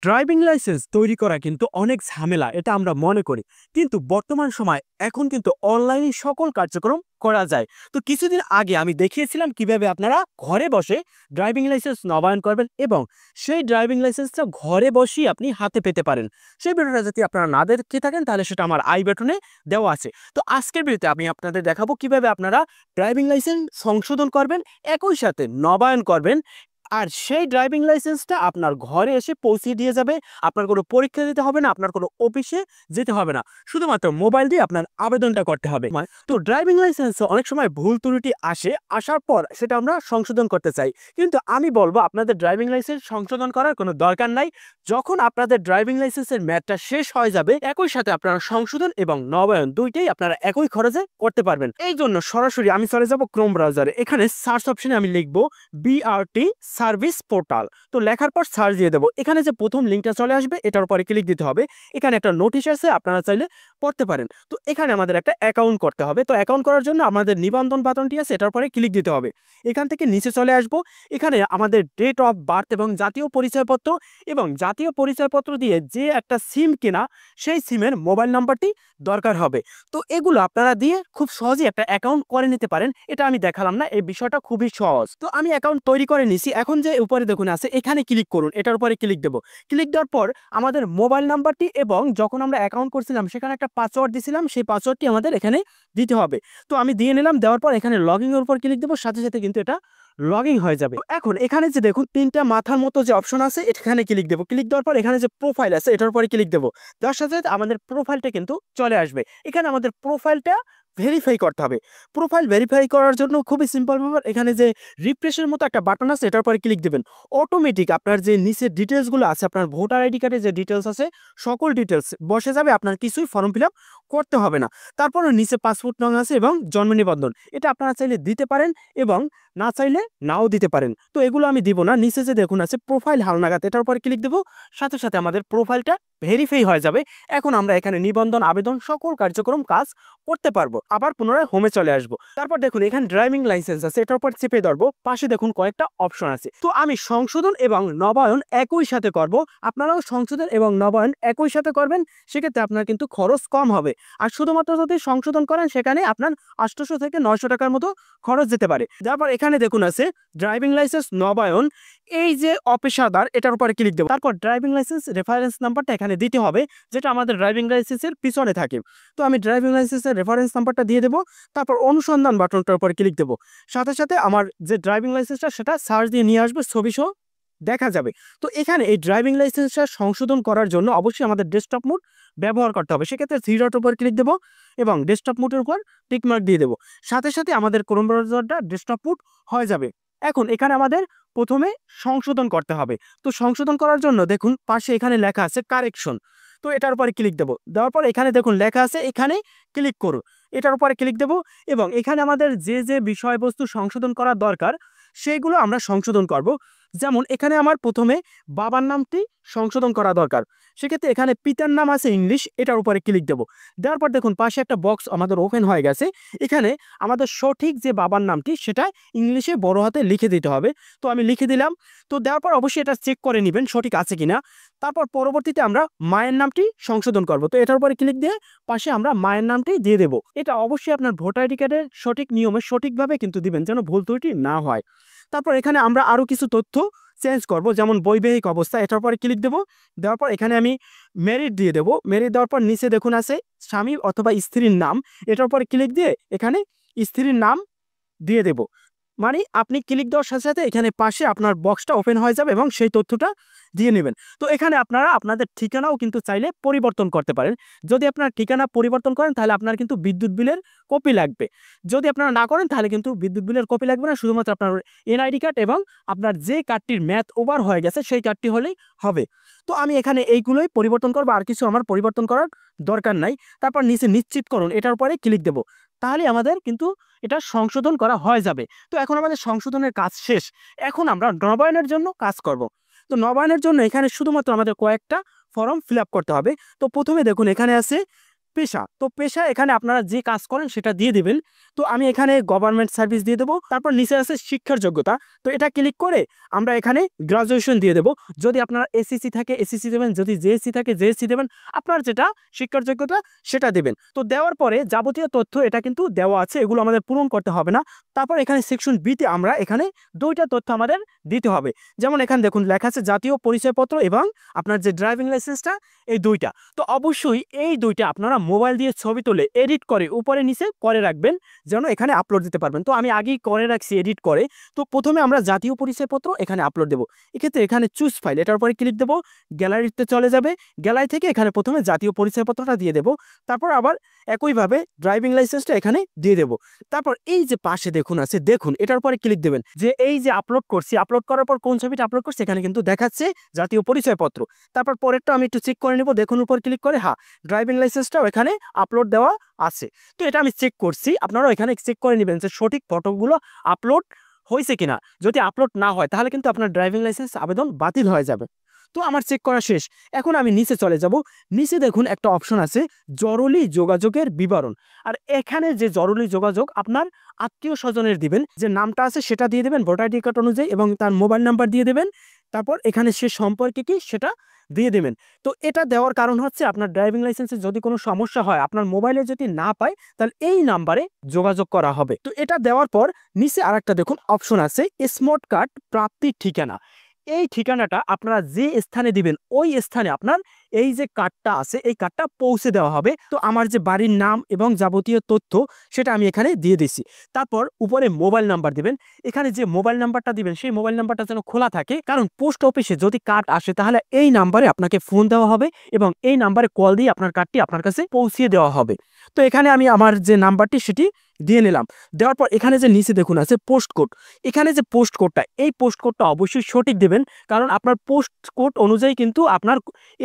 Driving licence তৈরি করা কিন্তু অনেক ঝামেলা, এটা আমরা মনে করি। কিন্তু বর্তমান সময় এখন কিন্তু অনলাইনে সকল কার্যক্রম করা যায়। তো কিছুদিন আগে আমি দেখিয়েছিলাম কিভাবে আপনারা ঘরে বসে ড্রাইভিং লাইসেন্স নবায়ন করবেন এবং সেই ড্রাইভিং লাইসেন্সটা ঘরে বসেই আপনি হাতে পেতে পারেন। সেই ভিডিওটা যদি আপনারা না দেখে থাকেন তাহলে সেটা আমার আই বাটনে দেওয়া আছে। তো আজকের ভিডিওতে আমি আপনাদের দেখাবো কিভাবে আপনারা ড্রাইভিং লাইসেন্স সংশোধন করবেন, একই সাথে নবায়ন করবেন। আর সেই ড্রাইভিং লাইসেন্সটা আপনার ঘরে এসে পৌঁছে দিয়ে যাবে। আপনার কোনো পরীক্ষা দিতে হবে না, আপনার কোনো অফিসে যেতে হবে না, শুধুমাত্র মোবাইল দিয়ে আপনার আবেদনটা করতে হবে। তো ড্রাইভিং লাইসেন্সে অনেক সময় ভুল ত্রুটি আসার পর সেটা আমরা সংশোধন করতে চাই, কিন্তু আমি বলবো আপনাদের ড্রাইভিং লাইসেন্স সংশোধন করার কোনো দরকার নাই। যখন আপনাদের ড্রাইভিং লাইসেন্সের মেয়াদটা শেষ হয়ে যাবে, একই সাথে আপনারা সংশোধন এবং নবায়ন দুইটাই আপনারা একই খরচে করতে পারবেন। এই জন্য সরাসরি আমি চলে যাব ক্রোম ব্রাউজারে। এখানে সার্চ অপশনে আমি লিখবো বিআরটি সার্ভিস পোর্টাল। তো লেখার পর সার্চ দিয়ে দেবো। এখানে যে প্রথম লিঙ্কটা চলে আসবে এটার উপরে ক্লিক দিতে হবে। এখানে একটা নোটিশ আছে, আপনারা চাইলে পড়তে পারেন। তো এখানে আমাদের একটা অ্যাকাউন্ট করতে হবে। তো অ্যাকাউন্ট করার জন্য আমাদের নিবন্ধন বাটনটি আছে, এটার উপরে ক্লিক দিতে হবে। এখান থেকে নিচে চলে আসব। এখানে আমাদের ডেট অফ বার্থ এবং জাতীয় পরিচয়পত্র দিয়ে যে একটা সিম কেনা, সেই সিমের মোবাইল নাম্বারটি দরকার হবে। তো এগুলো আপনারা দিয়ে খুব সহজেই একটা অ্যাকাউন্ট করে নিতে পারেন। এটা আমি দেখালাম না, এই বিষয়টা খুবই সহজ। তো আমি অ্যাকাউন্ট তৈরি করে নিছি। এখন যে উপরে দেখুন আছে, এখানে ক্লিক করুন। এটার উপরে ক্লিক দেব। ক্লিক দেওয়ার পর আমাদের মোবাইল নাম্বারটি এবং যখন আমরা অ্যাকাউন্ট করছিলাম সেখানে একটা পাসওয়ার্ড দিয়েছিলাম, সেই পাসওয়ার্ডটি আমাদের এখানে দিতে হবে। তো আমি দিয়ে নিলাম। দেওয়ার পর এখানে লগইন এর উপর ক্লিক দেবো, সাথে সাথে কিন্তু এটা লগইন হয়ে যাবে। এখন এখানে যে দেখুন তিনটা মাথার মতো যে অপশন আছে, এখানে ক্লিক দেবো। ক্লিক দেওয়ার পর এখানে যে প্রোফাইল আছে এটার উপরে ক্লিক দেবো। দেওয়ার সাথে সাথে আমাদের প্রোফাইলটা কিন্তু চলে আসবে। এখানে আমাদের প্রোফাইলটা ভেরিফাই করতে হবে। প্রোফাইল ভেরিফাই করার জন্য খুবই সিম্পল ব্যাপার। এখানে যে রিফ্রেশের মতো একটা বাটন আছে এটার উপরে ক্লিক দেবেন। অটোমেটিক আপনার যে নিচের ডিটেলসগুলো আছে, আপনার ভোটার আইডি কার্ডের যে ডিটেলস আছে সকল ডিটেলস বসে যাবে, আপনার কিছুই ফর্ম ফিল আপ করতে হবে না। তারপরে নিচে পাসপোর্ট নং আছে এবং জন্ম নিবন্ধন, এটা আপনারা চাইলে দিতে পারেন এবং না চাইলে নাও দিতে পারেন। তো এগুলো আমি দিব না। নিচে যে দেখুন আছে প্রোফাইল হালনাগাদ, এটার উপরে ক্লিক দেবো। সাথে সাথে আমাদের প্রোফাইলটা ভেরিফাই হয়ে যাবে। এখন আমরা এখানে নিবন্ধন, আবেদন সকল কার্যক্রম কাজ করতে পারবো। আবার পুনরায় হোমে চলে আসবো। তারপর দেখুন এখানে ড্রাইভিং লাইসেন্স আছে, এটার উপর চেপে ধরবো। পাশে দেখুন কয়েকটা অপশন আছে। তো আমি সংশোধন এবং নবায়ন একই সাথে করব। আপনারাও সংশোধন এবং নবায়ন একই সাথে করবেন, সেক্ষেত্রে আপনার কিন্তু খরচ কম হবে। আর শুধুমাত্র যদি সংশোধন করেন সেখানে আপনার 800 থেকে 900 টাকার মতো খরচ যেতে পারে। তারপর এখানে দেখুন আছে ড্রাইভিং লাইসেন্স নবায়ন, এই যে অপেশাদার, এটার উপরে ক্লিক দেবো। তারপর ড্রাইভিং লাইসেন্স রেফারেন্স নাম্বারটা এখানে দিতে হবে, যেটা আমাদের ড্রাইভিং লাইসেন্সের পিছনে থাকে। তো আমি ড্রাইভিং লাইসেন্সের রেফারেন্স নাম্বারটা দিয়ে দেবো। তারপর অনুসন্ধান বাটনটার উপরে ক্লিক দেবো। সাথে সাথে আমার যে ড্রাইভিং লাইসেন্সটা সেটা সার্চ দিয়ে নিয়ে আসবে, ছবি সহ দেখা যাবে। তো এখানে এই ড্রাইভিং লাইসেন্সটা সংশোধন করার জন্য অবশ্যই আমাদের ডেস্কটপ মোড ব্যবহার করতে হবে। সেক্ষেত্রে থ্রি ডটের উপর ক্লিক দেবো এবং ডেস্কটপ মোডের উপর টিক মার্ক দিয়ে দেবো। সাথে সাথে আমাদের ক্রোম ব্রাউজারটা ডেস্কটপ মোড হয়ে যাবে। এখন এখানে আমাদের প্রথমে সংশোধন করতে হবে। তো সংশোধন করার জন্য দেখুন পাশে এখানে লেখা আছে কারেকশন। তো এটার উপরে ক্লিক দেবো। দেওয়ার পর এখানে দেখুন লেখা আছে, এখানে ক্লিক করুন। এটার উপরে ক্লিক দেবো এবং এখানে আমাদের যে যে বিষয়বস্তু সংশোধন করা দরকার সেইগুলো আমরা সংশোধন করব। যেমন এখানে আমার প্রথমে বাবার নামটি সংশোধন করা দরকার। সেক্ষেত্রে এখানে পিতার নাম আছে ইংলিশ, এটার উপরে ক্লিক দেবো। দেওয়ার পর দেখুন পাশে একটা বক্স আমাদের ওপেন হয়ে গেছে। এখানে আমাদের সঠিক যে বাবার নামটি সেটা ইংলিশে বড় হাতে লিখে দিতে হবে। তো আমি লিখে দিলাম। তো দেওয়ার পর অবশ্যই এটা চেক করে নেবেন সঠিক আছে কিনা। তারপর পরবর্তীতে আমরা মায়ের নামটি সংশোধন করব। তো এটার উপরে ক্লিক দিয়ে পাশে আমরা মায়ের নামটি দিয়ে দেবো। এটা অবশ্যই আপনার ভোটার আইডি কার্ডের সঠিক নিয়মে সঠিকভাবে কিন্তু দিবেন, যেন ভুল ত্রুটি না হয়। তারপর এখানে আমরা আরো কিছু তথ্য চেঞ্জ করব, যেমন বৈবাহিক অবস্থা, এটার পরে ক্লিক দেবো। দেওয়ার পর এখানে আমি মেরিট দিয়ে দেবো। মেরিট দেওয়ার পর নিচে দেখুন আছে স্বামী অথবা স্ত্রীর নাম, এটার উপরে ক্লিক দিয়ে এখানে স্ত্রীর নাম দিয়ে দেব। মানে আপনি ক্লিক দেওয়ার সাথে সাথে এখানে পাশে আপনার বক্সটা ওপেন হয়ে যাবে এবং সেই তথ্যটা দিয়ে নেবেন। তো এখানে আপনারা আপনাদের ঠিকানাও কিন্তু চাইলে পরিবর্তন করতে পারেন। যদি আপনার ঠিকানা পরিবর্তন করেন তাহলে আপনার কিন্তু বিদ্যুৎ বিলের কপি লাগবে। যদি আপনারা না করেন তাহলে কিন্তু বিদ্যুৎ বিলের কপি লাগবে না, শুধুমাত্র আপনার এনআইডি কার্ড এবং আপনার যে কার্ডটির মেয়াদ ওভার হয়ে গেছে সেই কার্ডটি হলেই হবে। তো আমি এখানে এইগুলোই পরিবর্তন করবো, আর কিছু আমার পরিবর্তন করার দরকার নাই। তারপর নিচে নিশ্চিত করুন, এটার উপরে ক্লিক দেবো। তাহলে আমাদের কিন্তু এটা সংশোধন করা হয়ে যাবে। তো এখন আমাদের সংশোধনের কাজ শেষ। এখন আমরা নবায়নের জন্য কাজ করব। তো নবায়নের জন্য এখানে শুধুমাত্র আমাদের কয়েকটা ফর্ম ফিল আপ করতে হবে। তো প্রথমে দেখুন এখানে আছে পেশা, তো পেশা এখানে আপনারা যে কাজ করেন সেটা দিয়ে দিবেন। তো আমি এখানে গভর্নমেন্ট সার্ভিস দিয়ে দেবো। তারপর নিচে আছে শিক্ষার যোগ্যতা, তো এটা ক্লিক করে আমরা এখানে গ্রাজুয়েশন দিয়ে দেবো। যদি আপনার এসএসসি থাকে এসএসসি দেবেন, যদি জেএসসি থাকে জেএসসি দেবেন, আপনার যেটা শিক্ষার যোগ্যতা সেটা দেবেন। তো দেওয়ার পরে যাবতীয় তথ্য এটা কিন্তু দেওয়া আছে, এগুলো আমাদের পূরণ করতে হবে না। তারপর এখানে সেকশন বিতে আমরা এখানে দুইটা তথ্য আমাদের দিতে হবে। যেমন এখানে দেখুন লেখা আছে জাতীয় পরিচয়পত্র এবং আপনার যে ড্রাইভিং লাইসেন্সটা, এই দুইটা। তো অবশ্যই এই দুইটা আপনারা মোবাইল দিয়ে ছবি তুলে এডিট করে উপরে নিচে করে রাখবেন, যেন এখানে আপলোড দিতে পারবেন। তো আমি আগেই করে রাখছি এডিট করে। তো প্রথমে আমরা জাতীয় পরিচয়পত্র এখানে আপলোড দেবো। এক্ষেত্রে এখানে চুজ ফাইল, এটার উপরে ক্লিক দেবো, গ্যালারিতে চলে যাবে। গ্যালারি থেকে এখানে প্রথমে জাতীয় পরিচয়পত্রটা দিয়ে দেবো। তারপর আবার একইভাবে ড্রাইভিং লাইসেন্সটা এখানে দিয়ে দেবো। তারপর এই যে পাশে দেখুন আছে, দেখুন এটার উপরে ক্লিক দেবেন, যে এই যে আপলোড করছি, আপলোড করার পর কোন ছবিটা আপলোড করছি এখানে কিন্তু দেখাচ্ছে জাতীয় পরিচয়পত্র। তারপর পরেরটা আমি একটু চেক করে নেব, দেখুন উপর ক্লিক করে, হ্যাঁ ড্রাইভিং লাইসেন্সটাও এখানে আপলোড দেওয়া আছে। তো এটা আমি চেক করছি, আপনারাও এখানে চেক করে নেবেন যে সঠিক ফটোগুলো আপলোড হয়েছে কিনা। যদি আপলোড না হয় তাহলে কিন্তু আপনার ড্রাইভিং লাইসেন্স আবেদন বাতিল হয়ে যাবে। তো আমার চেক করা শেষ। এখন আমি নিচে চলে যাব। নিচে দেখুন একটা অপশন আছে জরুরি যোগাযোগের বিবরণ। আর এখানে যে জরুরি যোগাযোগ আপনার আত্মীয় স্বজনের দিবেন, যে নামটা আছে সেটা দিয়ে দেবেন ভোটার আইডি কার্ড অনুযায়ী, এবং তার মোবাইল নাম্বার দিয়ে দেবেন। তারপর এখানে সে সম্পর্কে কি সেটা দিয়ে দেবেন। তো এটা দেওয়ার কারণ হচ্ছে আপনার ড্রাইভিং লাইসেন্সে যদি কোনো সমস্যা হয়, আপনার মোবাইলে যদি না পায়, তাহলে এই নাম্বারে যোগাযোগ করা হবে। তো এটা দেওয়ার পর নিচে আরেকটা দেখুন অপশন আছে স্মার্ট কার্ড প্রাপ্তির ঠিকানা। এই ঠিকানাটা আপনারা যে স্থানে দিবেন ওই স্থানে আপনার এই যে কার্ডটা আছে এই কার্ডটা পৌঁছে দেওয়া হবে। তো আমার যে বাড়ির নাম এবং যাবতীয় তথ্য সেটা আমি এখানে দিয়ে দিছি। তারপর উপরে মোবাইল নাম্বার দিবেন। এখানে যে মোবাইল নাম্বারটা দিবেন সেই মোবাইল নাম্বারটা যেন খোলা থাকে, কারণ পোস্ট অফিসে যদি কার্ড আসে তাহলে এই নাম্বারে আপনাকে ফোন দেওয়া হবে এবং এই নাম্বারে কল দিয়ে আপনার কার্ডটি আপনার কাছে পৌঁছিয়ে দেওয়া হবে। তো এখানে আমি আমার যে নাম্বারটি সেটি দিয়ে নিলাম। দেওয়ার পর এখানে যে নিচে দেখুন আছে পোস্ট কোড, এখানে যে পোস্ট কোডটা, এই পোস্ট কোডটা অবশ্যই সঠিক দেবেন, কারণ আপনার পোস্ট কোড অনুযায়ী কিন্তু আপনার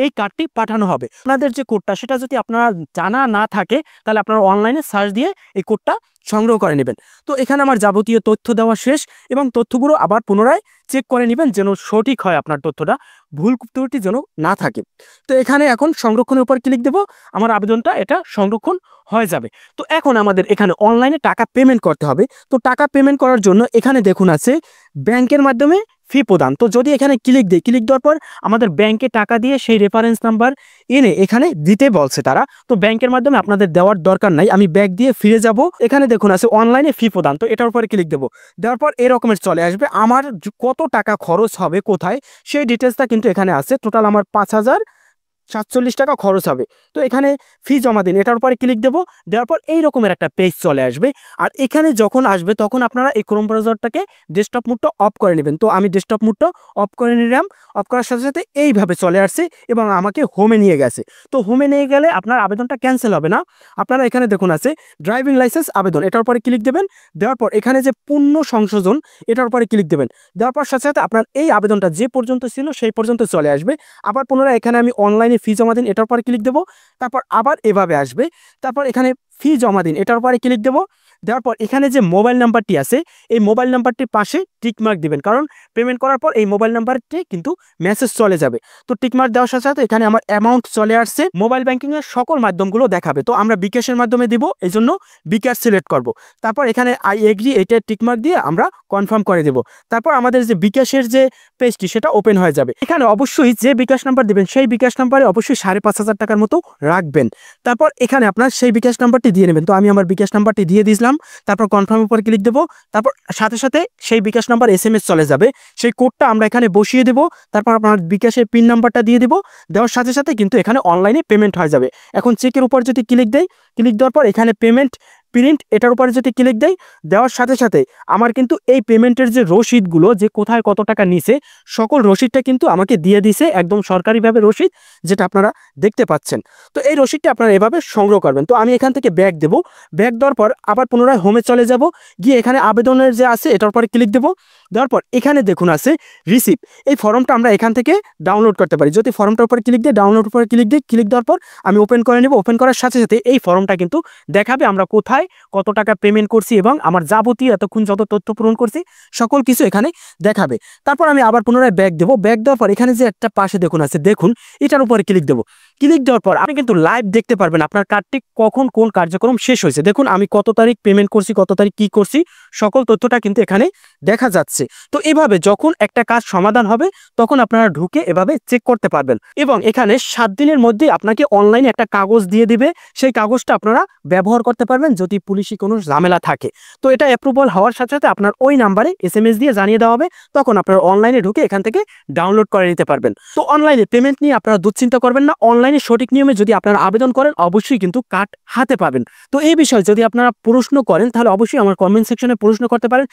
এই কার্ডটি পাঠানো হবে। আপনাদের যে কোডটা সেটা যদি আপনার জানা না থাকে তাহলে আপনারা অনলাইনে সার্চ দিয়ে এই কোডটা সংগ্রহ করে নেবেন। তো এখানে আমার যাবতীয় তথ্য দেওয়া শেষ, এবং তথ্যগুলো আবার পুনরায় চেক করে নেবেন যেন সঠিক হয়, আপনার তথ্যটা ভুল ত্রুটি যেন না থাকে। তো এখানে এখন সংরক্ষণের উপর ক্লিক দেব, আমার আবেদনটা এটা সংরক্ষণ হয়ে যাবে। তো এখন আমাদের এখানে অনলাইনে টাকা পেমেন্ট করতে হবে। তো টাকা পেমেন্ট করার জন্য এখানে দেখুন আছে ব্যাংকের মাধ্যমে ফি প্রদান। তো যদি এখানে ক্লিক দিই, ক্লিক দেওয়ার পর আমাদের ব্যাংকে টাকা দিয়ে সেই রেফারেন্স নাম্বার এনে এখানে দিতে বলছে তারা। তো ব্যাংকের মাধ্যমে আপনাদের দেওয়ার দরকার নাই, আমি ব্যাংক দিয়ে ফিরে যাব। এখানে দেখুন আছে অনলাইনে ফি প্রদান, তো এটার উপরে ক্লিক দেবো। দেওয়ার পর এরকমের চলে আসবে আমার কত টাকা খরচ হবে কোথায় সেই ডিটেলসটা কিন্তু এখানে আছে। টোটাল আমার 5,047 টাকা খরচ হবে। তো এখানে ফি জমা দিন, এটার উপরে ক্লিক দেবো। দেওয়ার পর এই রকমের একটা পেজ চলে আসবে। আর এখানে যখন আসবে তখন আপনারা এই ক্রোম ব্রাউজারটাকে ডেস্কটপ মোডটা অফ করে নেবেন। তো আমি ডেস্কটপ মোডটা অফ করে নিলাম। অফ করার সাথে সাথে এইভাবে চলে আসছে এবং আমাকে হোমে নিয়ে গেছে। তো হোমে নিয়ে গেলে আপনার আবেদনটা ক্যান্সেল হবে না। আপনারা এখানে দেখুন আছে ড্রাইভিং লাইসেন্স আবেদন, এটার উপরে ক্লিক দেবেন। দেওয়ার পর এখানে যে পূর্ণ সংশোধন এটার উপরে ক্লিক দেবেন। দেওয়ার পর সাথে সাথে আপনার এই আবেদনটা যে পর্যন্ত ছিল সেই পর্যন্ত চলে আসবে। আবার পুনরায় এখানে আমি অনলাইনে ফি জমা দিন, এটার উপরে ক্লিক দেবো। তারপর আবার এভাবে আসবে। তারপর এখানে ফি জমা দিন, এটার উপরে ক্লিক দেবো। দেওয়ার পর এখানে যে মোবাইল নাম্বারটি আছে এই মোবাইল নাম্বারটির পাশে টিকমার্ক দিবেন, কারণ পেমেন্ট করার পর এই মোবাইল নাম্বারটি কিন্তু মেসেজ চলে যাবে। তো টিকমার্ক দেওয়ার সাথে সাথে এখানে আমার অ্যামাউন্ট চলে আসছে। মোবাইল ব্যাংকিংয়ের সকল মাধ্যমগুলো দেখাবে, তো আমরা বিকাশের মাধ্যমে দিব, এই জন্য বিকাশ সিলেক্ট করব। তারপর এখানে আই এগ্রি এটা টিকমার্ক দিয়ে আমরা কনফার্ম করে দেব। তারপর আমাদের যে বিকাশের যে পেজটি সেটা ওপেন হয়ে যাবে। এখানে অবশ্যই যে বিকাশ নাম্বার দিবেন সেই বিকাশ নাম্বারে অবশ্যই 5,500 টাকার মতো রাখবেন। তারপর এখানে আপনার সেই বিকাশ নাম্বারটি দিয়ে নেবেন। তো আমি আমার বিকাশ নাম্বারটি দিয়ে দিয়েছিলাম। তারপর কনফার্মের উপর ক্লিক দেবো। তারপর সাথে সাথে সেই বিকাশ নাম্বার SMS চলে যাবে, সেই কোডটা আমরা এখানে বসিয়ে দেবো। তারপর আপনার বিকাশের পিন নাম্বারটা দিয়ে দেবো। দেওয়ার সাথে সাথে কিন্তু এখানে অনলাইনে পেমেন্ট হয়ে যাবে। এখন চেকের উপর যদি ক্লিক দেয়, ক্লিক দেওয়ার পর এখানে পেমেন্ট প্রিন্ট এটার উপরে যদি ক্লিক দেয়, দেওয়ার সাথে সাথে আমার কিন্তু এই পেমেন্টের যে রসিদগুলো, যে কোথায় কত টাকা নিছে সকল রসিদটা কিন্তু আমাকে দিয়ে দিছে, একদম সরকারিভাবে রসিদ যেটা আপনারা দেখতে পাচ্ছেন। তো এই রসিদটা আপনারা এভাবে সংগ্রহ করবেন। তো আমি এখান থেকে ব্যাক দেবো। ব্যাক দেওয়ার পর আবার পুনরায় হোমে চলে যাব, গিয়ে এখানে আবেদনের যে আছে এটার উপরে ক্লিক দেবো। দেওয়ার পর এখানে দেখুন আছে রিসিভ, এই ফর্মটা আমরা এখান থেকে ডাউনলোড করতে পারি। যদি ফর্মটার উপরে ক্লিক দিই, ডাউনলোড উপরে ক্লিক দিই, ক্লিক দেওয়ার পর আমি ওপেন করে নেব। ওপেন করার সাথে সাথে এই ফর্মটা কিন্তু দেখাবে আমরা কোথায় কত টাকা পেমেন্ট করছি এবং আমার যাবতীয় এতক্ষণ যত তথ্য পূরণ করছি সকল কিছু এখানে দেখাবে। তারপর আমি আবার পুনরায় ব্যাক দেবো। ব্যাক দেওয়ার পর এখানে যে একটা পাশে দেখুন আছে, দেখুন এটার উপরে ক্লিক দেবো। ক্লিক দেওয়ার পর আপনি কিন্তু লাইভ দেখতে পারবেন আপনার কার্ডটি কখন কোন কার্যক্রম শেষ হয়েছে। দেখুন আমি কত তারিখ পেমেন্ট করছি, কত তারিখ কি করছি, সকল তথ্যটা কিন্তু এখানে দেখা যাচ্ছে। তো এভাবে যখন একটা কাজ সমাধান হবে তখন আপনারা ঢুকে এভাবে চেক করতে পারবেন এবং এখানে 7 দিনের মধ্যে আপনাকে অনলাইনে একটা কাগজ দিয়ে দিবে। সেই কাগজটা আপনারা ব্যবহার করতে পারবেন যদি পুলিশি কোনো ঝামেলা থাকে। তো এটা অ্যাপ্রুভাল হওয়ার সাথে সাথে আপনার ওই নাম্বারে SMS দিয়ে জানিয়ে দেওয়া হবে, তখন আপনারা অনলাইনে ঢুকে এখান থেকে ডাউনলোড করে নিতে পারবেন। তো অনলাইনে পেমেন্ট নিয়ে আপনারা দুশ্চিন্তা করবেন না। অনলাইনে সঠিক নিয়মে যদি আপনারা আবেদন করেন অবশ্যই কিন্তু কার্ড হাতে পাবেন। তো এই বিষয়ে যদি আপনারা প্রশ্ন করেন তাহলে অবশ্যই আমার কমেন্ট সেকশনে প্রশ্ন করতে পারেন।